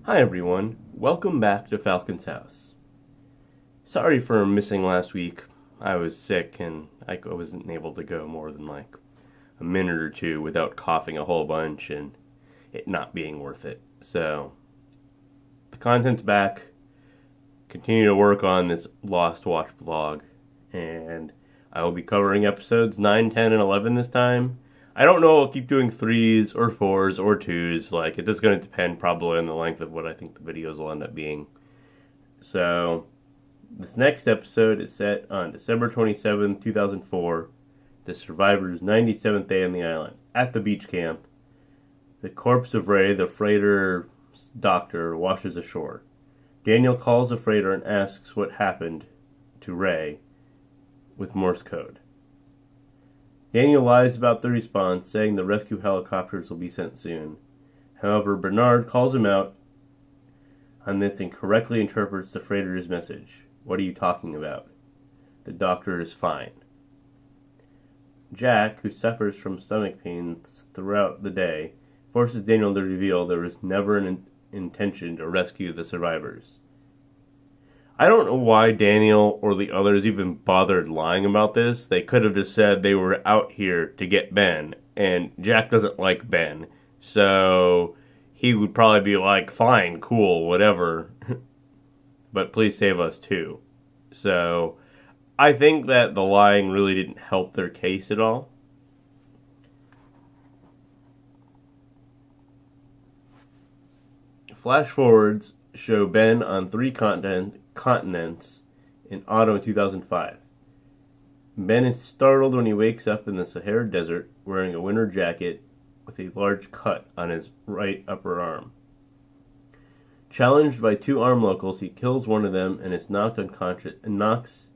Hi everyone, welcome back to Falcon's House. Sorry for missing last week. I was sick and I wasn't able to go more than like a minute or two without coughing a whole bunch and it not being worth it. So, the content's back. Continue to work on this Lost Watch vlog, and I will be covering episodes 9, 10, and 11 this time. I don't know, I'll keep doing 3s or 4s or 2s. Like, it is going to depend probably on the length of what I think the videos will end up being. So, this next episode is set on December 27, 2004, the survivors' 97th day on the island. At the beach camp, the corpse of Ray, the freighter doctor, washes ashore. Daniel calls the freighter and asks what happened to Ray with Morse code. Daniel lies about the response, saying the rescue helicopters will be sent soon. However, Bernard calls him out on this and correctly interprets the freighter's message. What are you talking about? The doctor is fine. Jack, who suffers from stomach pains throughout the day, forces Daniel to reveal there was never an intention to rescue the survivors. I don't know why Daniel or the others even bothered lying about this. They could have just said they were out here to get Ben, and Jack doesn't like Ben, so he would probably be like, fine, cool, whatever, but please save us too. So I think that the lying really didn't help their case at all. Flash forwards show Ben on 3 continents in autumn 2005. Ben is startled when he wakes up in the Sahara Desert wearing a winter jacket with a large cut on his right upper arm. Challenged by 2 armed locals, he kills one of them and is knocked unconscious and knocks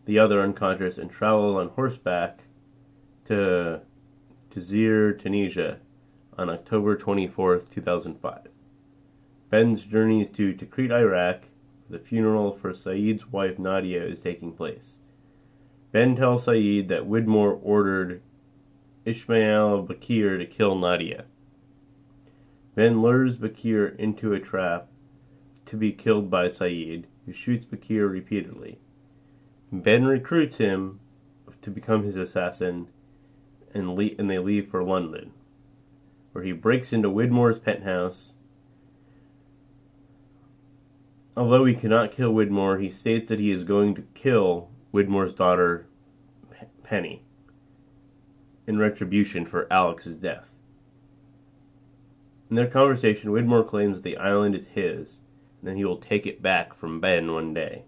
the other unconscious and travels on horseback to Tazir, Tunisia on October 24th, 2005. Ben's journeys to Tikrit, Iraq. The funeral for Saeed's wife Nadia is taking place. Ben tells Saeed that Widmore ordered Ismail Bakir to kill Nadia. Ben lures Bakir into a trap to be killed by Saeed, who shoots Bakir repeatedly. Ben recruits him to become his assassin, and they leave for London, where he breaks into Widmore's penthouse. Although he cannot kill Widmore, he states that he is going to kill Widmore's daughter, Penny, in retribution for Alex's death. In their conversation, Widmore claims that the island is his, and then he will take it back from Ben one day.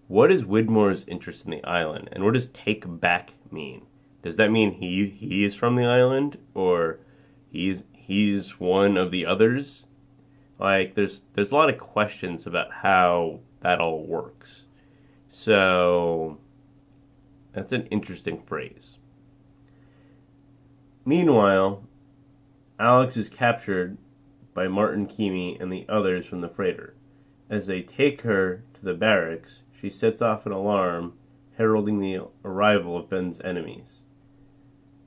What is Widmore's interest in the island, and what does take back mean? Does that mean he is from the island, or he's one of the others? Like, there's a lot of questions about how that all works. So, that's an interesting phrase. Meanwhile, Alex is captured by Martin Keamy and the others from the freighter. As they take her to the barracks, she sets off an alarm heralding the arrival of Ben's enemies.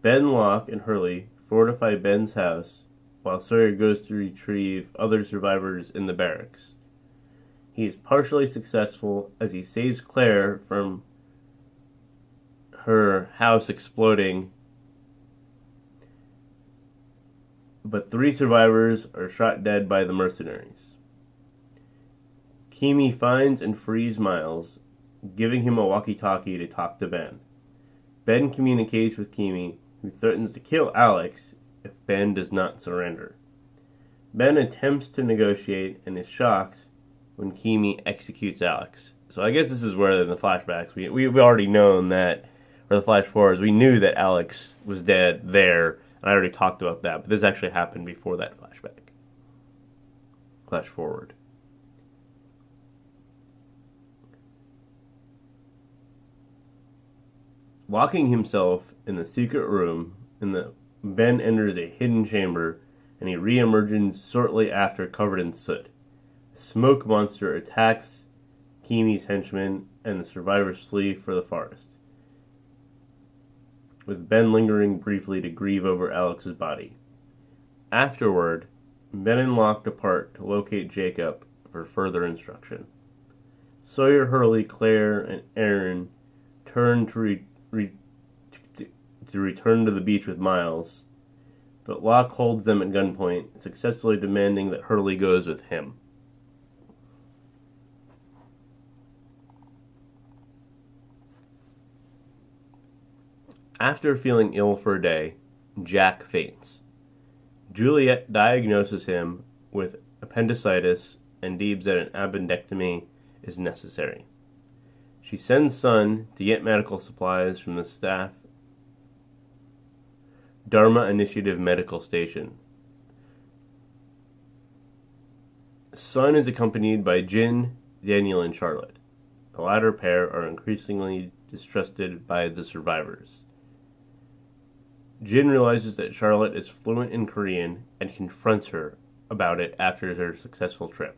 Ben, Locke, and Hurley fortify Ben's house, while Sawyer goes to retrieve other survivors in the barracks. He is partially successful as he saves Claire from her house exploding, but 3 survivors are shot dead by the mercenaries. Keamy finds and frees Miles, giving him a walkie-talkie to talk to Ben. Ben communicates with Keamy, who threatens to kill Alex if Ben does not surrender. Ben attempts to negotiate and is shocked when Keamy executes Alex. So I guess this is where in the flashbacks we've already known that, or the flash forwards, we knew that Alex was dead there, and I already talked about that, but this actually happened before that flashback. Flash forward. Locking himself in the secret room, Ben enters a hidden chamber, and he re-emerges shortly after covered in soot. The smoke monster attacks Keamy's henchmen, and the survivors flee for the forest, with Ben lingering briefly to grieve over Alex's body. Afterward, Benon locked apart to locate Jacob for further instruction. Sawyer, Hurley, Claire, and Aaron turn to return to the beach with Miles, but Locke holds them at gunpoint, successfully demanding that Hurley goes with him. After feeling ill for a day, Jack faints. Juliet diagnoses him with appendicitis and deems that an appendectomy is necessary. She sends Sun to get medical supplies from the staff Dharma Initiative Medical Station. Sun is accompanied by Jin, Daniel, and Charlotte. The latter pair are increasingly distrusted by the survivors. Jin realizes that Charlotte is fluent in Korean and confronts her about it after their successful trip,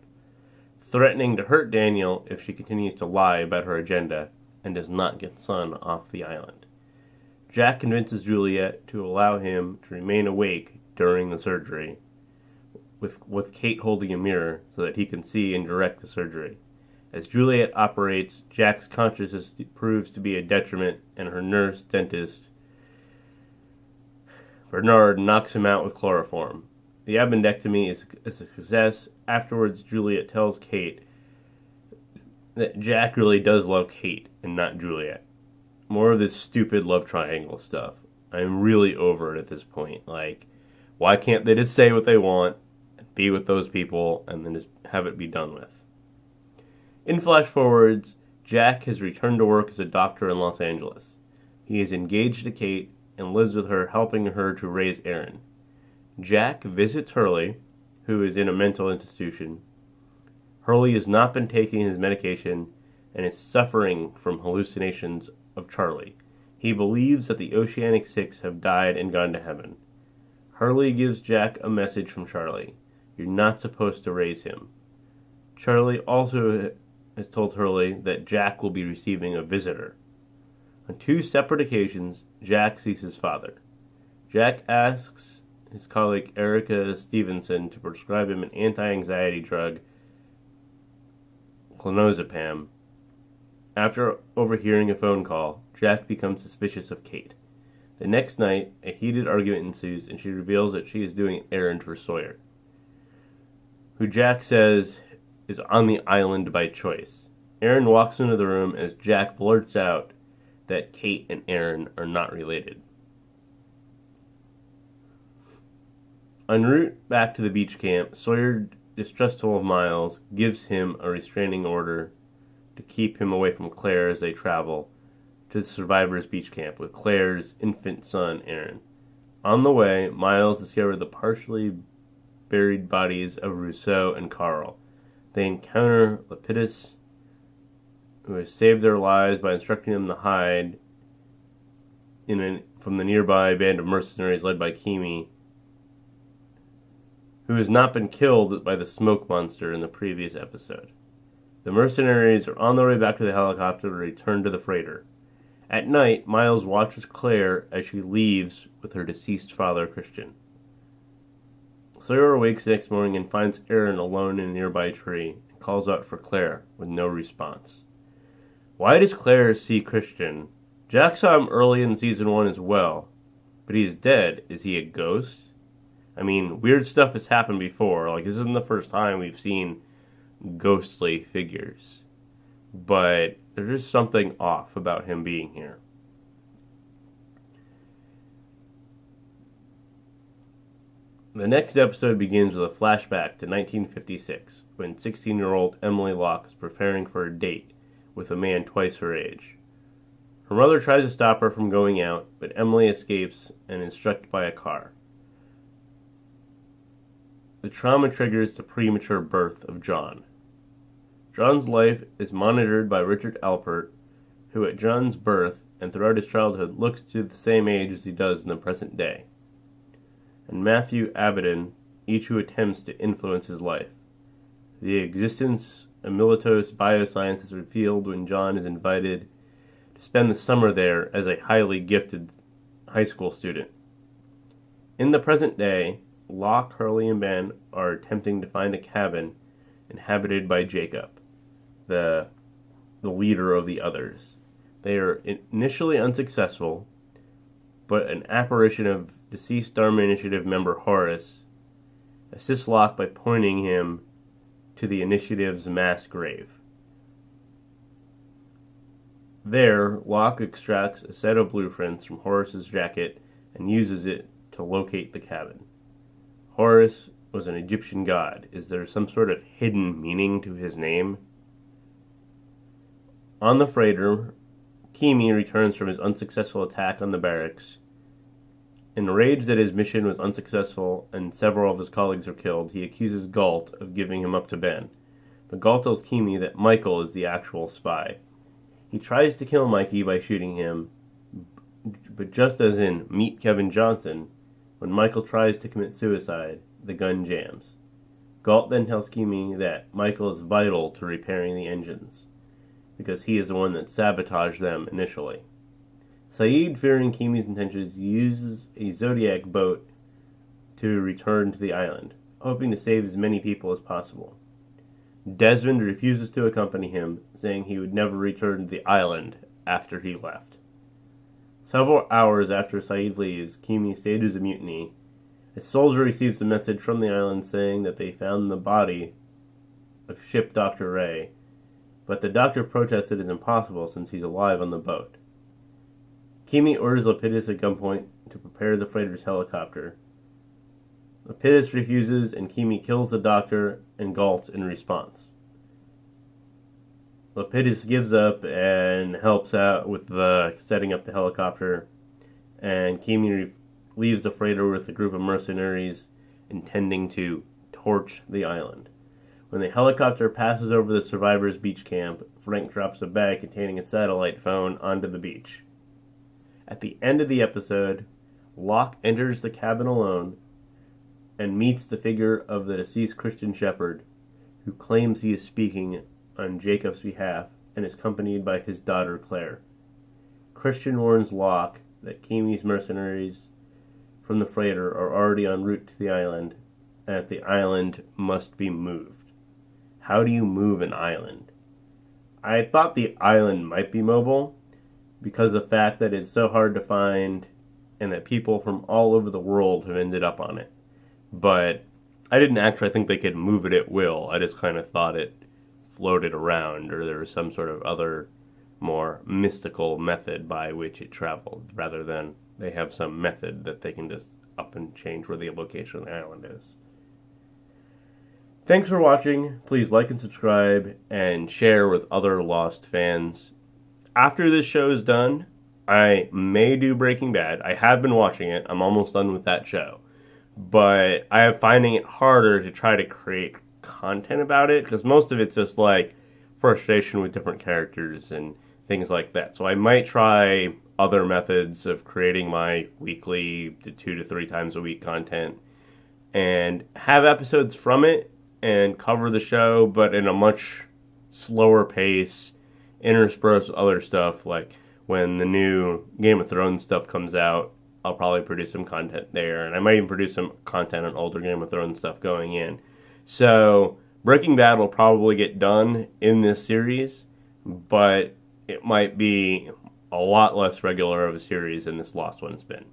threatening to hurt Daniel if she continues to lie about her agenda and does not get Sun off the island. Jack convinces Juliet to allow him to remain awake during the surgery, with Kate holding a mirror so that he can see and direct the surgery. As Juliet operates, Jack's consciousness proves to be a detriment, and her nurse dentist Bernard knocks him out with chloroform. The appendectomy is a success. Afterwards, Juliet tells Kate that Jack really does love Kate and not Juliet. More of this stupid love triangle stuff. I'm really over it at this point. Like, why can't they just say what they want, be with those people, and then just have it be done with? In flash forwards, Jack has returned to work as a doctor in Los Angeles. He is engaged to Kate and lives with her, helping her to raise Aaron. Jack visits Hurley, who is in a mental institution. Hurley has not been taking his medication and is suffering from hallucinations of Charlie. He believes that the Oceanic Six have died and gone to heaven. Hurley gives Jack a message from Charlie. You're not supposed to raise him. Charlie also has told Hurley that Jack will be receiving a visitor. On two separate occasions, Jack sees his father. Jack asks his colleague Erica Stevenson to prescribe him an anti-anxiety drug, clonazepam. After overhearing a phone call, Jack becomes suspicious of Kate. The next night, a heated argument ensues, and she reveals that she is doing an errand for Sawyer, who Jack says is on the island by choice. Aaron walks into the room as Jack blurts out that Kate and Aaron are not related. En route back to the beach camp, Sawyer, distrustful of Miles, gives him a restraining order to keep him away from Claire as they travel to the survivors' beach camp with Claire's infant son, Aaron. On the way, Miles discovers the partially buried bodies of Rousseau and Carl. They encounter Lepidus, who has saved their lives by instructing them to hide from the nearby band of mercenaries led by Kimi, who has not been killed by the smoke monster in the previous episode. The mercenaries are on their way back to the helicopter to return to the freighter. At night, Miles watches Claire as she leaves with her deceased father, Christian. Sawyer awakes the next morning and finds Aaron alone in a nearby tree and calls out for Claire with no response. Why does Claire see Christian? Jack saw him early in season 1 as well, but he is dead. Is he a ghost? I mean, weird stuff has happened before. Like, this isn't the first time we've seen ghostly figures. But there's just something off about him being here. The next episode begins with a flashback to 1956, when 16-year-old Emily Locke is preparing for a date with a man twice her age. Her mother tries to stop her from going out, but Emily escapes and is struck by a car. The trauma triggers the premature birth of John. John's life is monitored by Richard Alpert, who at John's birth and throughout his childhood looks to the same age as he does in the present day, and Matthew Abaddon, each who attempts to influence his life. The existence of Militos Bioscience is revealed when John is invited to spend the summer there as a highly gifted high school student. In the present day, Locke, Hurley, and Ben are attempting to find a cabin inhabited by Jacob, the leader of the others. They are initially unsuccessful, but an apparition of deceased Dharma Initiative member Horace assists Locke by pointing him to the initiative's mass grave. There, Locke extracts a set of blueprints from Horace's jacket and uses it to locate the cabin. Horus was an Egyptian god. Is there some sort of hidden meaning to his name? On the freighter, Kimi returns from his unsuccessful attack on the barracks. Enraged that his mission was unsuccessful and several of his colleagues are killed, he accuses Galt of giving him up to Ben. But Galt tells Kimi that Michael is the actual spy. He tries to kill Mikey by shooting him, but just as in Meet Kevin Johnson, when Michael tries to commit suicide, the gun jams. Galt then tells Kimi that Michael is vital to repairing the engines, because he is the one that sabotaged them initially. Saeed, fearing Kimi's intentions, uses a Zodiac boat to return to the island, hoping to save as many people as possible. Desmond refuses to accompany him, saying he would never return to the island after he left. Several hours after Saeed leaves, Kimi stages a mutiny. A soldier receives a message from the island saying that they found the body of ship Dr. Ray, but the doctor protested as impossible since he's alive on the boat. Kimi orders Lapidus at gunpoint to prepare the freighter's helicopter. Lapidus refuses, and Kimi kills the doctor and Galt in response. Lapidus gives up and helps out with setting up the helicopter, and Kimi leaves the freighter with a group of mercenaries intending to torch the island. When the helicopter passes over the survivors' beach camp, Frank drops a bag containing a satellite phone onto the beach. At the end of the episode, Locke enters the cabin alone and meets the figure of the deceased Christian shepherd, who claims he is speaking on Jacob's behalf and is accompanied by his daughter Claire. Christian warns Locke that Kimi's mercenaries from the freighter are already en route to the island, and that the island must be moved. How do you move an island? I thought the island might be mobile, because of the fact that it's so hard to find and that people from all over the world have ended up on it. But I didn't actually think they could move it at will. I just kind of thought it floated around, or there was some sort of other more mystical method by which it traveled, rather than they have some method that they can just up and change where the location of the island is. Thanks for watching. Please like and subscribe and share with other Lost fans. After this show is done, I may do Breaking Bad. I have been watching it. I'm almost done with that show. But I am finding it harder to try to create content about it, because most of it's just like frustration with different characters and things like that. So I might try other methods of creating my weekly 2 to 3 times a week content and have episodes from it and cover the show, but in a much slower pace, interspersed with other stuff. Like when the new Game of Thrones stuff comes out, I'll probably produce some content there, and I might even produce some content on older Game of Thrones stuff going in. So Breaking Bad will probably get done in this series, but it might be a lot less regular of a series than this Lost one's been.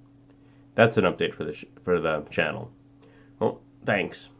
That's an update for the channel. Well, thanks.